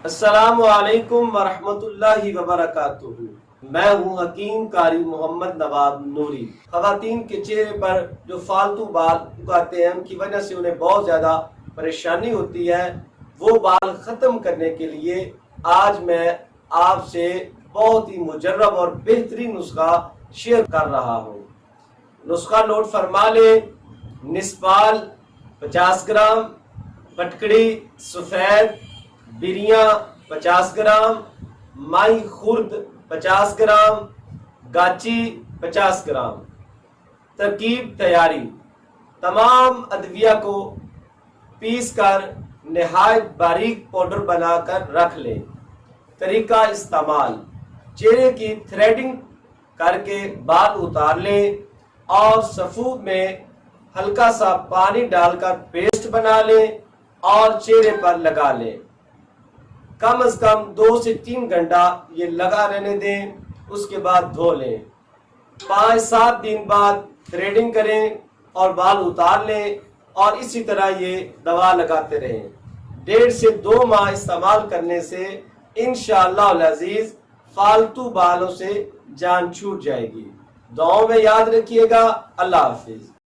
السلام علیکم ورحمۃ اللہ وبرکاتہ۔ میں ہوں حکیم قاری محمد نواب نوری۔ خواتین کے چہرے پر جو فالتو بال اگاتے ہیں ان کی وجہ سے انہیں بہت زیادہ پریشانی ہوتی ہے، وہ بال ختم کرنے کے لیے آج میں آپ سے بہت ہی مجرب اور بہترین نسخہ شیئر کر رہا ہوں۔ نسخہ نوٹ فرما لیں۔ نسپال 50 گرام، پٹکڑی سفید، بریاں 50 گرام، مائی خرد 50 گرام، گاچی 50 گرام۔ ترکیب تیاری: تمام ادویہ کو پیس کر نہایت باریک پاؤڈر بنا کر رکھ لیں۔ طریقہ استعمال: چہرے کی تھریڈنگ کر کے بال اتار لیں اور سفود میں ہلکا سا پانی ڈال کر پیسٹ بنا لیں اور چہرے پر لگا لیں۔ کم از کم 2 سے 3 گھنٹہ یہ لگا رہنے دیں، اس کے بعد دھو لیں۔ 5-7 دن بعد تھریڈنگ کریں اور بال اتار لیں اور اسی طرح یہ دوا لگاتے رہیں۔ 1.5 سے 2 ماہ استعمال کرنے سے انشاءاللہ العزیز فالتو بالوں سے جان چھوٹ جائے گی۔ دعاؤں میں یاد رکھیے گا۔ اللہ حافظ۔